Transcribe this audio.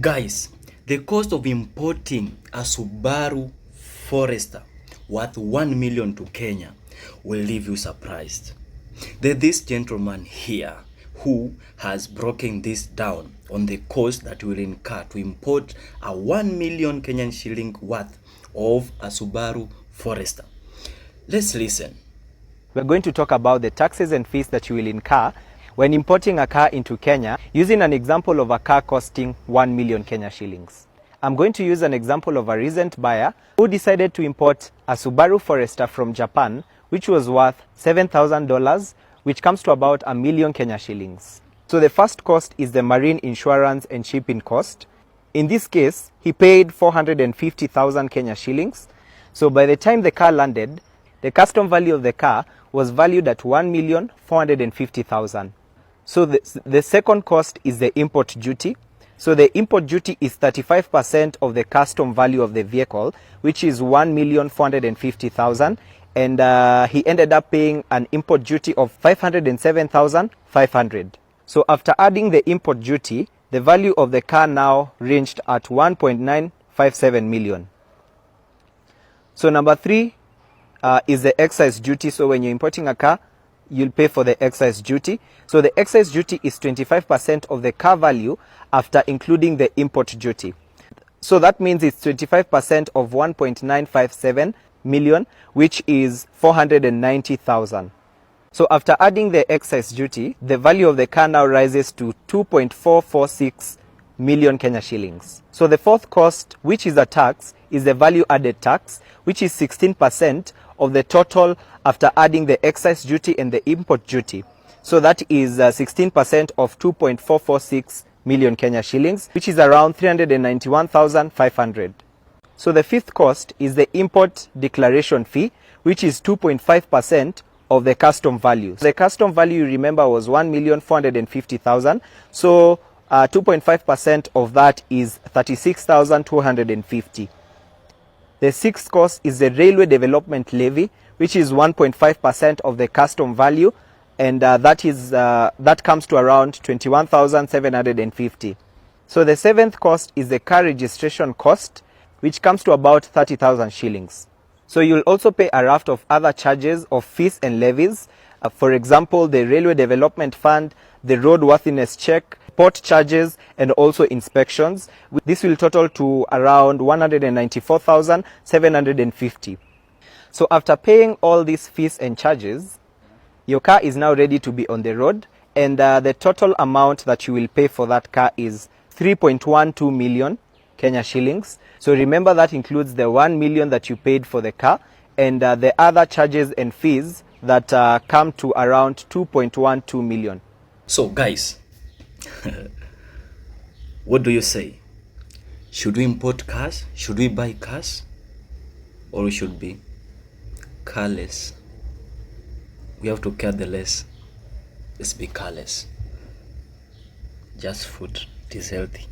Guys, the cost of importing a Subaru Forester worth 1 million to Kenya will leave you surprised. There's this gentleman here who has broken this down on the cost that will incur to import a 1 million Kenyan shilling worth of a Subaru Forester. Let's listen. We're going to talk about the taxes and fees that you will incur when importing a car into Kenya, using an example of a car costing 1 million Kenya shillings. I'm going to use an example of a recent buyer who decided to import a Subaru Forester from Japan, which was worth $7,000, which comes to about 1 million Kenya shillings. So the first cost is the marine insurance and shipping cost. In this case, he paid 450,000 Kenya shillings. So by the time the car landed, the custom value of the car was valued at 1,450,000. So the second cost is the import duty. So the import duty is 35% of the custom value of the vehicle, which is 1,450,000. And he ended up paying an import duty of 507,500. So after adding the import duty, the value of the car now ranged at 1.957 million. So number 3 is the excise duty. So when you're importing a car, you'll pay for the excise duty. So the excise duty is 25% of the car value after including the import duty. So that means it's 25% of 1.957 million, which is 490,000. So after adding the excise duty, the value of the car now rises to 2.446 million Kenya shillings. So the fourth cost, which is a tax, is the value added tax, which is 16% of the total after adding the excise duty and the import duty. So that is 16% of 2.446 million Kenya shillings, which is around 391,500. So the fifth cost is the import declaration fee, which is 2.5% of the custom value. The custom value, you remember, was 1,450,000. So 2.5% of that is 36,250. The sixth cost is the railway development levy, which is 1.5% of the custom value, and that comes to around 21,750. So the seventh cost is the car registration cost, which comes to about 30,000 shillings. So you'll also pay a raft of other charges of fees and levies. For example, the railway development fund, the roadworthiness check, port charges, and also inspections. This will total to around 194,750. So after paying all these fees and charges, your car is now ready to be on the road, and the total amount that you will pay for that car is 3.12 million Kenya shillings. So remember, that includes the 1 million that you paid for the car and the other charges and fees that come to around 2.12 million. So guys, what do you say? Should we import cars? Should we buy cars? Or we should be carless? We have to care the less. Let's be carless. Just food. It is healthy.